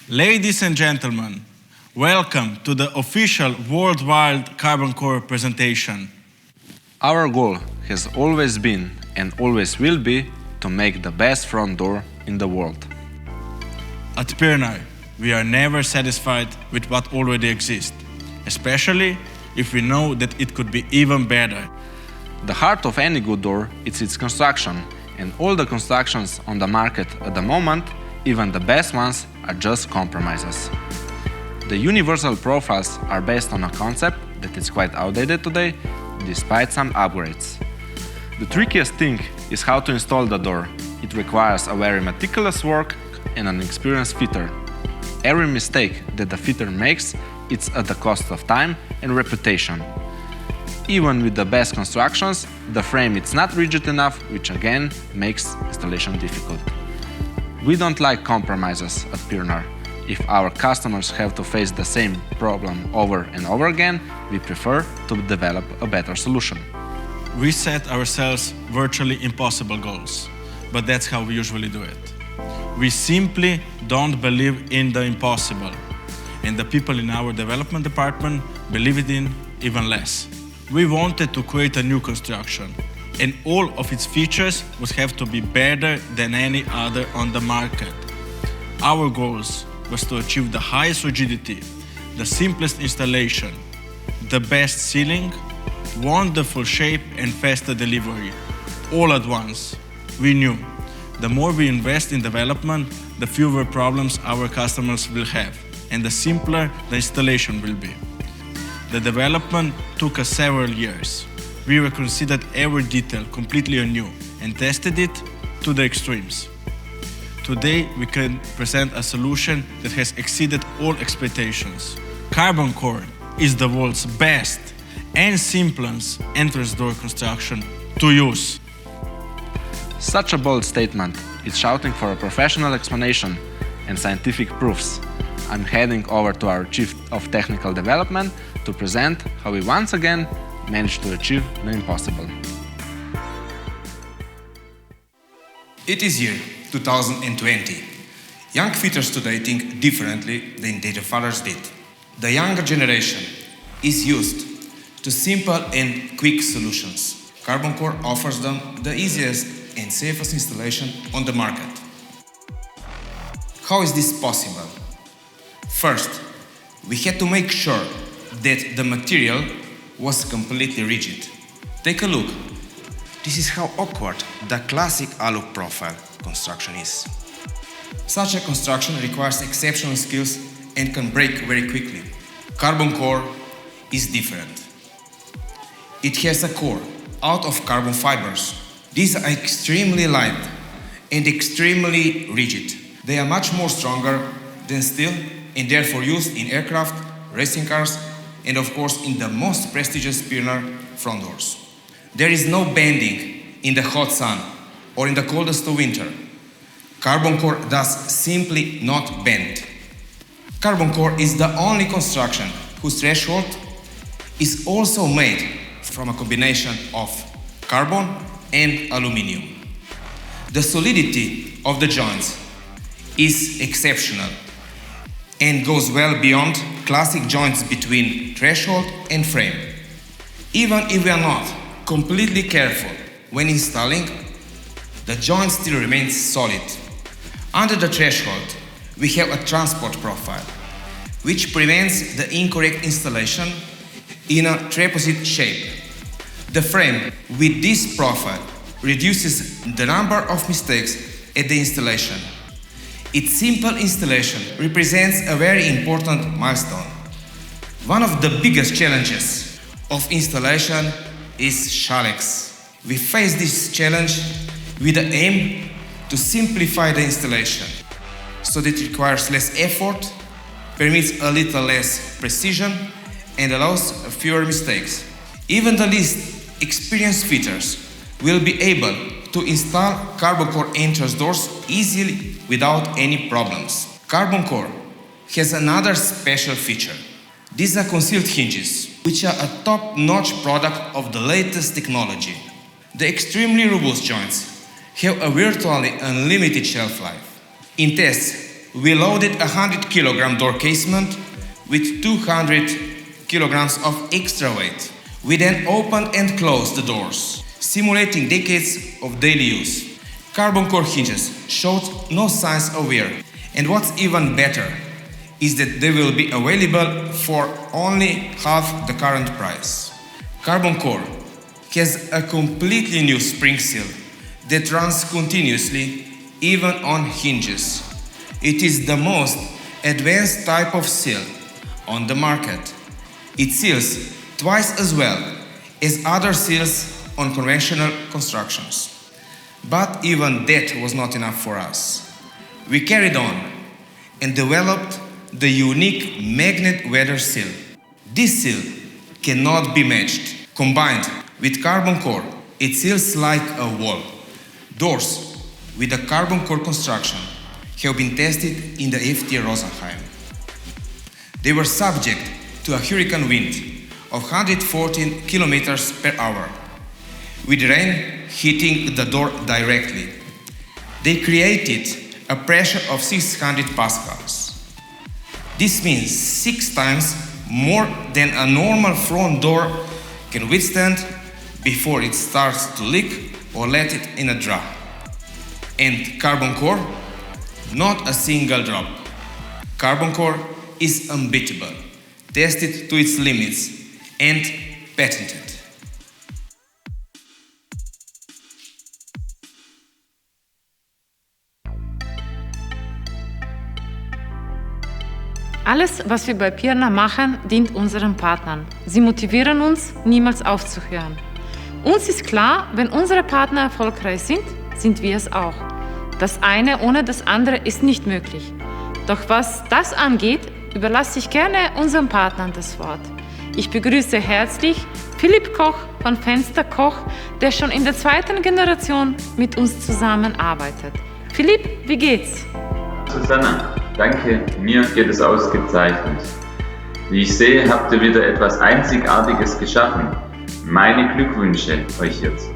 Ladies and gentlemen, welcome to the official worldwide Carboncore presentation. Our goal has always been and always will be to make the best front door in the world. At Pirnar, we are never satisfied with what already exists, especially if we know that it could be even better. The heart of any good door is its construction, and all the constructions on the market at the moment, even the best ones, are just compromises. The universal profiles are based on a concept that is quite outdated today, despite some upgrades. The trickiest thing is how to install the door. It requires a very meticulous work and an experienced fitter. Every mistake that the fitter makes, it's at the cost of time and reputation. Even with the best constructions, the frame is not rigid enough, which again makes installation difficult. We don't like compromises at Pirnar. If our customers have to face the same problem over and over again, we prefer to develop a better solution. We set ourselves virtually impossible goals, but that's how we usually do it. We simply don't believe in the impossible, and the people in our development department believe it in even less. We wanted to create a new construction, and all of its features would have to be better than any other on the market. Our goals was to achieve the highest rigidity, the simplest installation, the best sealing, wonderful shape and faster delivery, all at once. We knew the more we invest in development, the fewer problems our customers will have, and the simpler the installation will be. The development took us several years. We reconsidered every detail completely anew and tested it to the extremes. Today, we can present a solution that has exceeded all expectations. Carboncore is the world's best and simplest entrance door construction to use. Such a bold statement is shouting for a professional explanation and scientific proofs. I'm heading over to our Chief of Technical Development to present how we once again managed to achieve the impossible. It is year 2020. Young fitters today think differently than their fathers did. The younger generation is used to simple and quick solutions. Carboncore offers them the easiest and safest installation on the market. How is this possible? First, we had to make sure that the material was completely rigid. Take a look. This is how awkward the classic alu profile construction is. Such a construction requires exceptional skills and can break very quickly. Carboncore is different. It has a core out of carbon fibers. These are extremely light and extremely rigid. They are much more stronger than steel and therefore used in aircraft, racing cars, and of course in the most prestigious Pirnar front doors. There is no bending in the hot sun or in the coldest of winter. Carboncore does simply not bend. Carboncore is the only construction whose threshold is also made from a combination of carbon and aluminium. The solidity of the joints is exceptional and goes well beyond classic joints between threshold and frame. Even if we are not completely careful when installing, the joint still remains solid. Under the threshold, we have a transport profile, which prevents the incorrect installation in a trapezoid shape. The frame with this profile reduces the number of mistakes at the installation. Its simple installation represents a very important milestone. One of the biggest challenges of installation is shallacks. We face this challenge with the aim to simplify the installation so that it requires less effort, permits a little less precision, and allows fewer mistakes. Even the least experienced fitters will be able to install Carboncore entrance doors easily without any problems. Carboncore has another special feature. These are concealed hinges, which are a top-notch product of the latest technology. The extremely robust joints have a virtually unlimited shelf life. In tests, we loaded a 100 kilogram door casement with 200 kilograms of extra weight. We then opened and closed the doors, simulating decades of daily use. Carboncore hinges showed no signs of wear, and what's even better is that they will be available for only half the current price. Carboncore has a completely new spring seal that runs continuously, even on hinges. It is the most advanced type of seal on the market. It seals twice as well as other seals on conventional constructions. But even that was not enough for us. We carried on and developed the unique magnet weather seal. This seal cannot be matched. Combined with Carboncore, it seals like a wall. Doors with a Carboncore construction have been tested in the FT Rosenheim. They were subject to a hurricane wind of 114 kilometers per hour, with rain hitting the door directly. They created a pressure of 600 pascals. This means 6 times more than a normal front door can withstand before it starts to leak or let it in a draft. And Carboncore, not a single drop. Carboncore is unbeatable, tested to its limits, and patented. Alles, was wir bei Pirnar machen, dient unseren Partnern. Sie motivieren uns, niemals aufzuhören. Uns ist klar, wenn unsere Partner erfolgreich sind, sind wir es auch. Das eine ohne das andere ist nicht möglich. Doch was das angeht, überlasse ich gerne unseren Partnern das Wort. Ich begrüße herzlich Philipp Koch von Fenster Koch, der schon in der 2. Generation mit uns zusammenarbeitet. Philipp, wie geht's? Susanna, danke, mir geht es ausgezeichnet. Wie ich sehe, habt ihr wieder etwas Einzigartiges geschaffen. Meine Glückwünsche euch hierzu.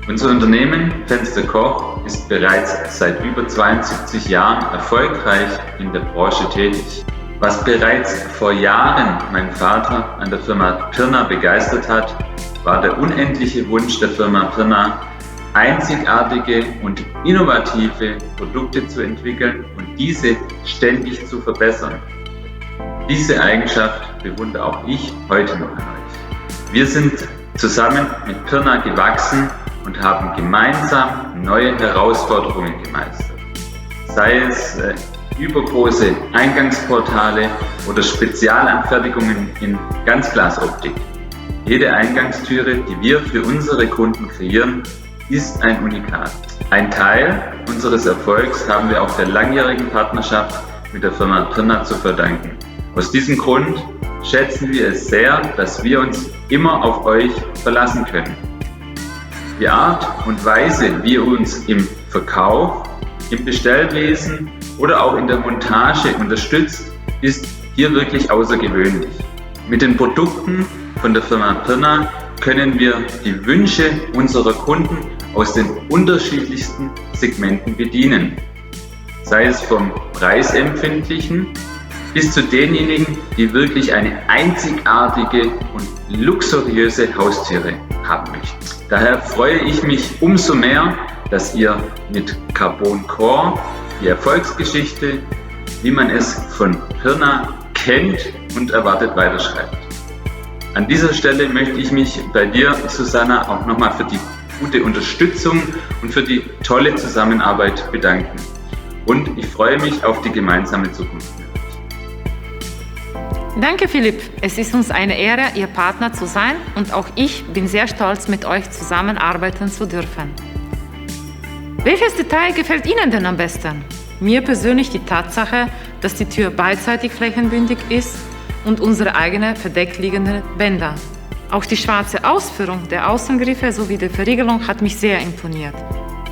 Unser Unternehmen Fenster Koch ist bereits seit über 72 Jahren erfolgreich in der Branche tätig. Was bereits vor Jahren mein Vater an der Firma Pirnar begeistert hat, war der unendliche Wunsch der Firma Pirnar, einzigartige und innovative Produkte zu entwickeln und diese ständig zu verbessern. Diese Eigenschaft bewundere auch ich heute noch an euch. Wir sind zusammen mit Pirnar gewachsen und haben gemeinsam neue Herausforderungen gemeistert. Sei es übergroße Eingangsportale oder Spezialanfertigungen in Ganzglasoptik. Jede Eingangstüre, die wir für unsere Kunden kreieren, ist ein Unikat. Ein Teil unseres Erfolgs haben wir auch der langjährigen Partnerschaft mit der Firma Pirnar zu verdanken. Aus diesem Grund schätzen wir es sehr, dass wir uns immer auf euch verlassen können. Die Art und Weise, wie ihr uns im Verkauf, im Bestellwesen oder auch in der Montage unterstützt, ist hier wirklich außergewöhnlich. Mit den Produkten von der Firma Pirnar können wir die Wünsche unserer Kunden aus den unterschiedlichsten Segmenten bedienen. Sei es vom Preisempfindlichen bis zu denjenigen, die wirklich eine einzigartige und luxuriöse Haustiere haben möchten. Daher freue ich mich umso mehr, dass ihr mit Carboncore die Erfolgsgeschichte, wie man es von Pirnar kennt und erwartet, weiterschreibt. An dieser Stelle möchte ich mich bei dir, Susanna, auch nochmal für die gute Unterstützung und für die tolle Zusammenarbeit bedanken. Und ich freue mich auf die gemeinsame Zukunft. Danke, Philipp. Es ist uns eine Ehre, Ihr Partner zu sein und auch ich bin sehr stolz, mit euch zusammenarbeiten zu dürfen. Welches Detail gefällt Ihnen denn am besten? Mir persönlich die Tatsache, dass die Tür beidseitig flächenbündig ist und unsere eigene verdecktliegende Bänder. Auch die schwarze Ausführung der Außengriffe sowie der Verriegelung hat mich sehr imponiert.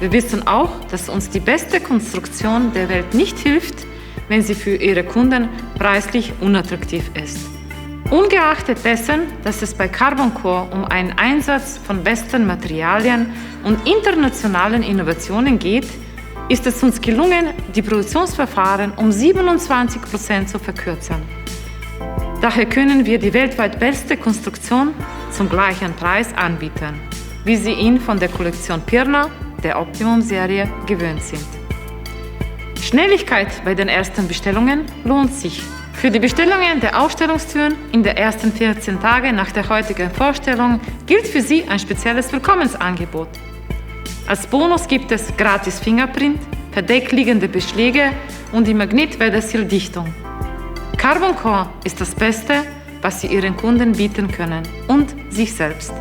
Wir wissen auch, dass uns die beste Konstruktion der Welt nicht hilft, wenn sie für ihre Kunden preislich unattraktiv ist. Ungeachtet dessen, dass es bei Carboncore um einen Einsatz von besten Materialien und internationalen Innovationen geht, ist es uns gelungen, die Produktionsverfahren um 27% zu verkürzen. Daher können wir die weltweit beste Konstruktion zum gleichen Preis anbieten, wie Sie ihn von der Kollektion Pirnar, der Optimum-Serie, gewöhnt sind. Schnelligkeit bei den ersten Bestellungen lohnt sich. Für die Bestellungen der Ausstellungstüren in den ersten 14 Tagen nach der heutigen Vorstellung gilt für Sie ein spezielles Willkommensangebot. Als Bonus gibt es gratis Fingerprint, verdecktliegende Beschläge und die Magnetwedersildichtung. Carboncore ist das Beste, was Sie Ihren Kunden bieten können und sich selbst.